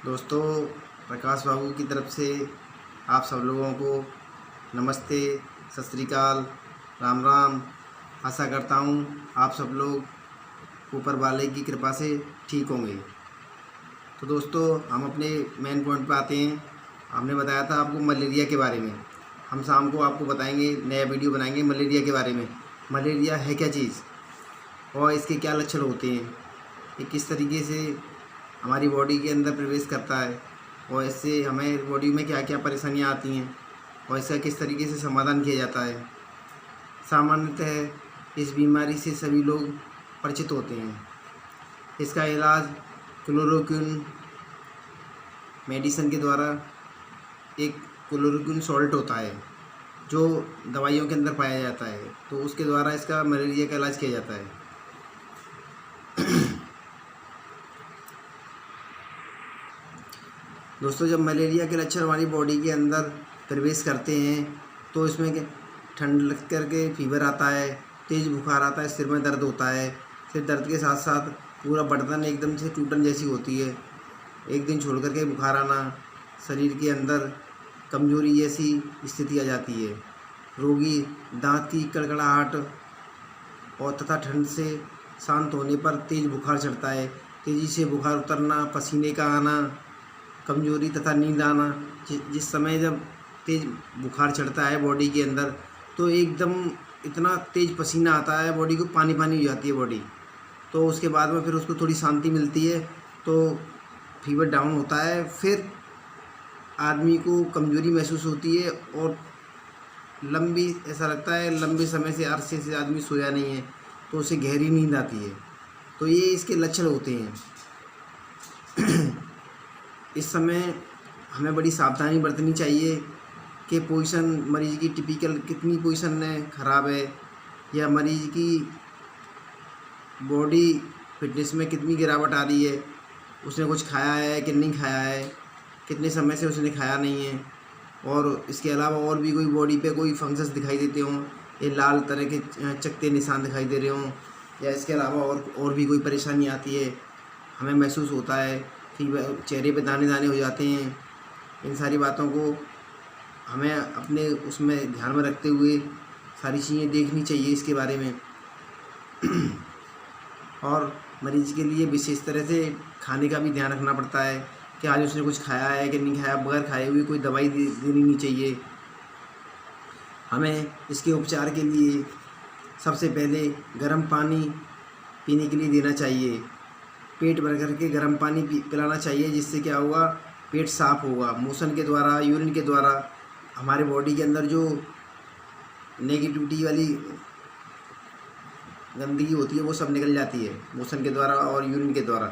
दोस्तों, प्रकाश बाबू की तरफ से आप सब लोगों को नमस्ते, सत श्री अकाल, राम राम। आशा करता हूँ आप सब लोग ऊपर वाले की कृपा से ठीक होंगे। तो दोस्तों, हम अपने मेन पॉइंट पे आते हैं। हमने बताया था आपको मलेरिया के बारे में। हम शाम को आपको बताएंगे, नया वीडियो बनाएंगे मलेरिया के बारे में। मलेरिया है क्या चीज़ और इसके क्या लक्षण होते हैं, ये किस तरीके से हमारी बॉडी के अंदर प्रवेश करता है और इससे हमें बॉडी में क्या क्या परेशानियां आती हैं और इसका किस तरीके से समाधान किया जाता है। सामान्यतः इस बीमारी से सभी लोग परिचित होते हैं। इसका इलाज क्लोरोक्विन मेडिसिन के द्वारा, एक क्लोरोक्विन सॉल्ट होता है जो दवाइयों के अंदर पाया जाता है, तो उसके द्वारा इसका मलेरिया का इलाज किया जाता है। दोस्तों, जब मलेरिया के लक्षण हमारी बॉडी के अंदर प्रवेश करते हैं तो इसमें ठंड लग करके फीवर आता है, तेज़ बुखार आता है, सिर में दर्द होता है। सिर दर्द के साथ साथ पूरा बदन एकदम से टूटन जैसी होती है, एक दिन छोड़ करके बुखार आना, शरीर के अंदर कमजोरी जैसी स्थिति आ जाती है। रोगी दांत की कड़कड़ाहट और तथा ठंड से शांत होने पर तेज़ बुखार चढ़ता है, तेज़ी से बुखार उतरना, पसीने का आना, कमजोरी तथा नींद आना। जिस समय जब तेज़ बुखार चढ़ता है बॉडी के अंदर तो एकदम इतना तेज़ पसीना आता है, बॉडी को पानी पानी हो जाती है बॉडी। तो उसके बाद में फिर उसको थोड़ी शांति मिलती है, तो फीवर डाउन होता है। फिर आदमी को कमजोरी महसूस होती है और लंबी, ऐसा लगता है लंबे समय से, अरसे से आदमी सोया नहीं है, तो उसे गहरी नींद आती है। तो ये इसके लक्षण होते हैं। इस समय हमें बड़ी सावधानी बरतनी चाहिए कि पोजीशन मरीज़ की टिपिकल कितनी पोजीशन है, ख़राब है, या मरीज़ की बॉडी फिटनेस में कितनी गिरावट आ रही है, उसने कुछ खाया है कि नहीं खाया है, कितने समय से उसने खाया नहीं है। और इसके अलावा और भी कोई बॉडी पे कोई फंक्शंस दिखाई देते हों, ये लाल तरह के चकत्ते निशान दिखाई दे रहे हों, या इसके अलावा और भी कोई परेशानी आती है, हमें महसूस होता है कि चेहरे पे दाने दाने हो जाते हैं। इन सारी बातों को हमें अपने उसमें ध्यान में रखते हुए सारी चीज़ें देखनी चाहिए इसके बारे में। और मरीज़ के लिए विशेष तरह से खाने का भी ध्यान रखना पड़ता है कि आज उसने कुछ खाया है कि नहीं खाया। बगैर खाए हुए कोई दवाई देनी नहीं चाहिए। हमें इसके उपचार के लिए सबसे पहले गर्म पानी पीने के लिए देना चाहिए। पेट भर करके गर्म पानी पिलाना चाहिए, जिससे क्या होगा, पेट साफ़ होगा। मोशन के द्वारा, यूरिन के द्वारा हमारे बॉडी के अंदर जो नेगेटिविटी वाली गंदगी होती है वो सब निकल जाती है मोशन के द्वारा और यूरिन के द्वारा।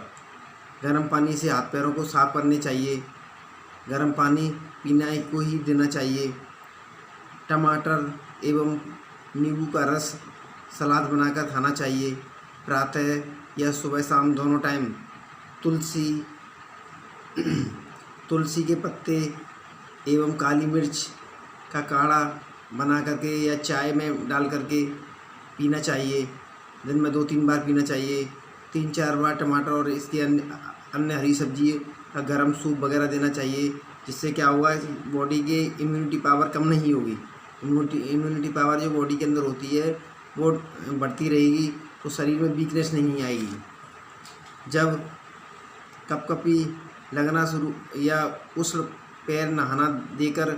गर्म पानी से हाथ पैरों को साफ़ करने चाहिए। गर्म पानी पीना को ही देना चाहिए। टमाटर एवं नींबू का रस सलाद बनाकर खाना चाहिए प्रातः या सुबह शाम दोनों टाइम। तुलसी के पत्ते एवं काली मिर्च का काढ़ा बना करके या चाय में डाल करके पीना चाहिए। दिन में 2-3 बार पीना चाहिए। 3-4 बार टमाटर और इसके अन्य हरी सब्जी का गर्म सूप वगैरह देना चाहिए, जिससे क्या होगा, बॉडी के इम्यूनिटी पावर कम नहीं होगी। इम्यूनिटी पावर जो बॉडी के अंदर होती है वो बढ़ती रहेगी, तो शरीर में वीकनेस नहीं आएगी। जब कपकपी लगना शुरू या उस पैर नहाना देकर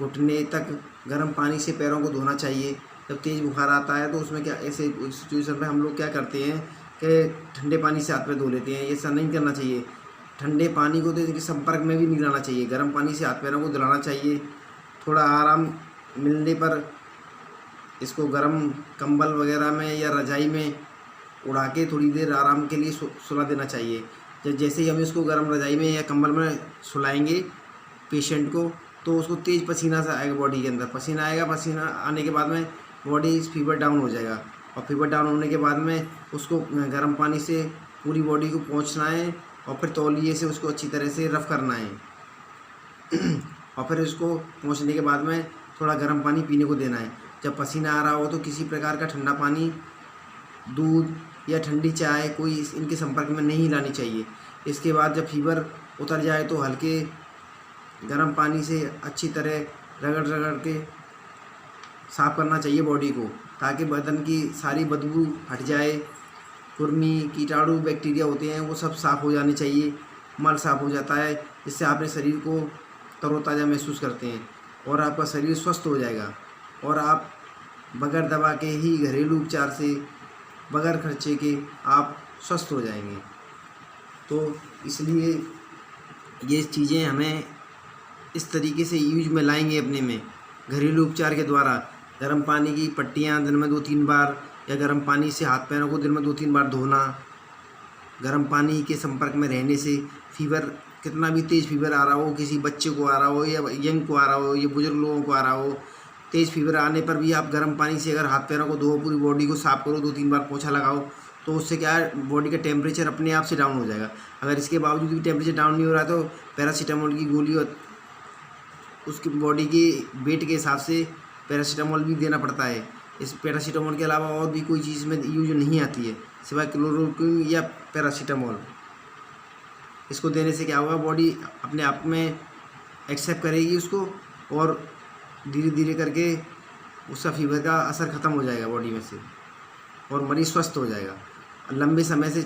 घुटने तक गर्म पानी से पैरों को धोना चाहिए। जब तेज़ बुखार आता है तो उसमें क्या, ऐसे सिचुएशन में हम लोग क्या करते हैं कि ठंडे पानी से हाथ पैर धो लेते हैं। ऐसा नहीं करना चाहिए। ठंडे पानी को तो इनके संपर्क में भी नहीं लाना चाहिए। गर्म पानी से हाथ पैरों को धुलाना चाहिए। थोड़ा आराम मिलने पर इसको गर्म कंबल वगैरह में या रजाई में उड़ा के थोड़ी देर आराम के लिए सुला देना चाहिए। जैसे ही हम इसको गर्म रजाई में या कंबल में सुलाएंगे पेशेंट को, तो उसको तेज़ पसीना सा आएगा बॉडी के अंदर। पसीना आएगा, पसीना आने के बाद में बॉडी फीवर डाउन हो जाएगा, और फीवर डाउन होने के बाद में उसको गर्म पानी से पूरी बॉडी को पोंछना है और फिर तौलिए से उसको अच्छी तरह से रफ़ करना है। और फिर उसको पोंछने के बाद में थोड़ा गर्म पानी पीने को देना है। जब पसीना आ रहा हो तो किसी प्रकार का ठंडा पानी, दूध या ठंडी चाय कोई इनके संपर्क में नहीं लानी चाहिए। इसके बाद जब फीवर उतर जाए तो हल्के गर्म पानी से अच्छी तरह रगड़ रगड़ के साफ़ करना चाहिए बॉडी को, ताकि बदन की सारी बदबू हट जाए, कुर्मी कीटाणु बैक्टीरिया होते हैं वो सब साफ़ हो जाने चाहिए, मल साफ़ हो जाता है, जिससे आपने शरीर को तरोताज़ा महसूस करते हैं और आपका शरीर स्वस्थ हो जाएगा और आप बगैर दवा के ही घरेलू उपचार से बगैर खर्चे के आप स्वस्थ हो जाएंगे। तो इसलिए ये चीज़ें हमें इस तरीके से यूज में लाएंगे अपने में, घरेलू उपचार के द्वारा। गर्म पानी की पट्टियाँ दिन में 2-3 बार, या गर्म पानी से हाथ पैरों को दिन में 2-3 बार धोना। गर्म पानी के संपर्क में रहने से फीवर, कितना भी तेज़ फीवर आ रहा हो, किसी बच्चे को आ रहा हो या यंग को आ रहा हो या बुजुर्ग लोगों को आ रहा हो, तेज़ फीवर आने पर भी आप गर्म पानी से अगर हाथ पैरों को धो, पूरी बॉडी को साफ़ करो, 2-3 बार पोंछा लगाओ, तो उससे क्या है, बॉडी का टेम्परेचर अपने आप से डाउन हो जाएगा। अगर इसके बावजूद भी टेम्परेचर डाउन नहीं हो रहा तो पैरासीटामोल की गोली और उसकी बॉडी के वेट के हिसाब से पैरासीटामोल भी देना पड़ता है। इस पैरासीटामोल के अलावा और भी कोई चीज़ में यूज नहीं आती है सिवाय क्लोरोक्विन या पैरासीटामोल। इसको देने से क्या होगा, बॉडी अपने आप में एक्सेप्ट करेगी उसको और धीरे धीरे करके उसका फीवर का असर ख़त्म हो जाएगा बॉडी में से और मरीज़ स्वस्थ हो जाएगा। लंबे समय से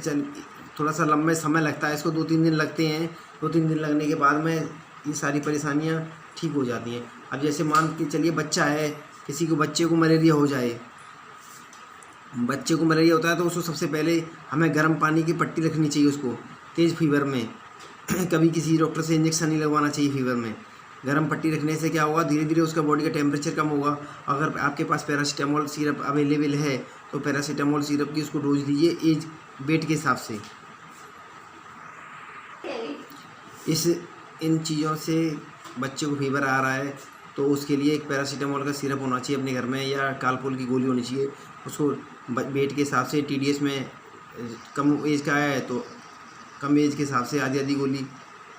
थोड़ा सा लंबे समय लगता है इसको, 2-3 दिन लगते हैं। 2-3 दिन लगने के बाद में ये सारी परेशानियां ठीक हो जाती हैं। अब जैसे मान के चलिए बच्चा है, किसी को बच्चे को मलेरिया हो जाए, बच्चे को मलेरिया होता है तो उसको सबसे पहले हमें गर्म पानी की पट्टी रखनी चाहिए उसको तेज़ फीवर में। कभी किसी डॉक्टर से इंजेक्शन नहीं लगवाना चाहिए फीवर में। गर्म पट्टी रखने से क्या होगा, धीरे धीरे उसका बॉडी का टेम्परेचर कम होगा। अगर आपके पास पैरासीटामोल सिरप अवेलेबल है तो पैरासीटामोल सिरप की उसको डोज दीजिए एज वेट के हिसाब से। इन चीज़ों से बच्चे को फीवर आ रहा है तो उसके लिए एक पैरासीटामोल का सिरप होना चाहिए अपने घर में, या कालपोल की गोली होनी चाहिए। उसको वेट के हिसाब से, TDS में कम एज का है तो कम एज के हिसाब से आधी आधी गोली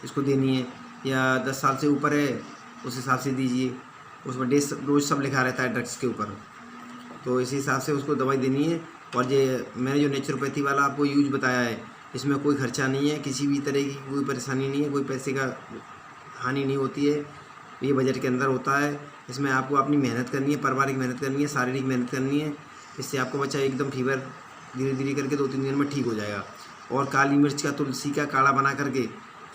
इसको देनी है, या 10 साल से ऊपर है उस हिसाब से दीजिए। उसमें डोज सब लिखा रहता है ड्रग्स के ऊपर, तो इसी हिसाब से उसको दवाई देनी है। और ये मैंने जो नेचुरोपैथी वाला आपको यूज बताया है, इसमें कोई खर्चा नहीं है, किसी भी तरह की कोई परेशानी नहीं है, कोई पैसे का हानि नहीं होती है, ये बजट के अंदर होता है। इसमें आपको अपनी मेहनत करनी है, पारिवारिक मेहनत करनी है, शारीरिक मेहनत करनी है। इससे आपको बच्चा एकदम फीवर धीरे धीरे करके 2-3 दिन में ठीक हो जाएगा। और काली मिर्च का, तुलसी का काढ़ा बना करके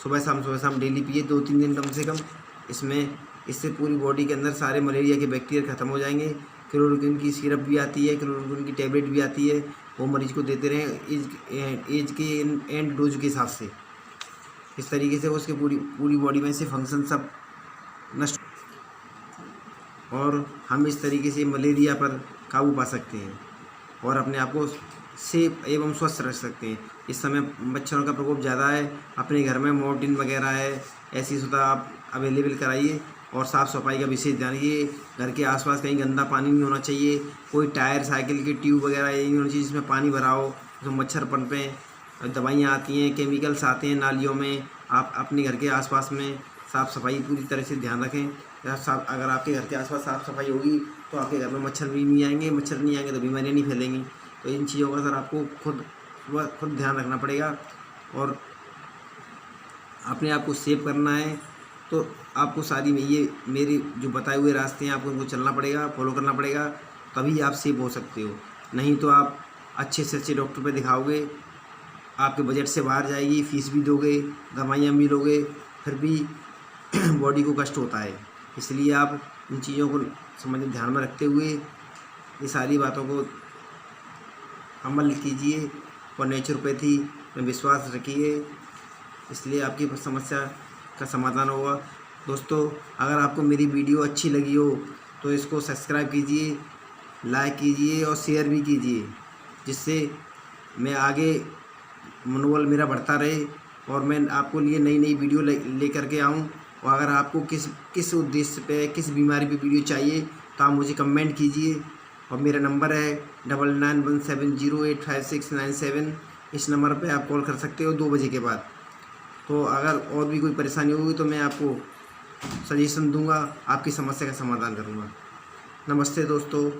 सुबह शाम डेली पिए 2-3 दिन कम से कम। इससे पूरी बॉडी के अंदर सारे मलेरिया के बैक्टीरिया ख़त्म हो जाएंगे। क्लोरोक्विन की सिरप भी आती है, क्लोरोक्विन की टैबलेट भी आती है, वो मरीज को देते रहें एज के एंड डोज के हिसाब से। इस तरीके से उसके पूरी बॉडी में से फंक्शन सब नष्ट, और हम इस तरीके से मलेरिया पर काबू पा सकते हैं और अपने आप को सेफ एवं स्वस्थ रख सकते हैं। इस समय मच्छरों का प्रकोप ज़्यादा है, अपने घर में मोर्टिन वगैरह है, ऐसी सुविधा आप अवेलेबल कराइए और साफ़ सफाई का विशेष ध्यान रखिए। घर के आसपास कहीं गंदा पानी नहीं होना चाहिए, कोई टायर साइकिल की ट्यूब वगैरह ये नहीं होनी चाहिए जिसमें पानी भरा हो, उसमें मच्छर पनपें। दवाइयाँ आती हैं, केमिकल्स आते हैं नालियों में। आप अपने घर के आसपास में साफ़ सफाई पूरी तरह से ध्यान रखें। अगर आपके घर के आसपास साफ़ सफाई होगी तो आपके घर में मच्छर भी नहीं आएंगे, मच्छर नहीं आएंगे तो बीमारियाँ नहीं फैलेंगी। तो इन चीज़ों का सर आपको खुद ध्यान रखना पड़ेगा और अपने आप को सेव करना है। तो आपको सारी ये मेरे जो बताए हुए रास्ते हैं आपको उनको चलना पड़ेगा, फॉलो करना पड़ेगा, तभी आप सेव हो सकते हो। नहीं तो आप अच्छे से अच्छे डॉक्टर पे दिखाओगे, आपके बजट से बाहर जाएगी, फीस भी दोगे, दवाइयाँ भी लोगे, फिर भी बॉडी को कष्ट होता है। इसलिए आप इन चीज़ों को ध्यान में रखते हुए ये सारी बातों को अमल कीजिए और नेचुरोपैथी में विश्वास रखिए, इसलिए आपकी समस्या का समाधान होगा। दोस्तों, अगर आपको मेरी वीडियो अच्छी लगी हो तो इसको सब्सक्राइब कीजिए, लाइक कीजिए और शेयर भी कीजिए, जिससे मैं आगे मनोबल मेरा बढ़ता रहे और मैं आपको लिए नई नई वीडियो ले करके आऊँ। और अगर आपको किस उद्देश्य पे, किस बीमारी पे वीडियो चाहिए तो आप मुझे कमेंट कीजिए। और मेरा नंबर है 9917085697। इस नंबर पे आप कॉल कर सकते हो 2 बजे के बाद। तो अगर और भी कोई परेशानी होगी तो मैं आपको सजेशन दूंगा, आपकी समस्या का समाधान करूंगा। नमस्ते दोस्तों।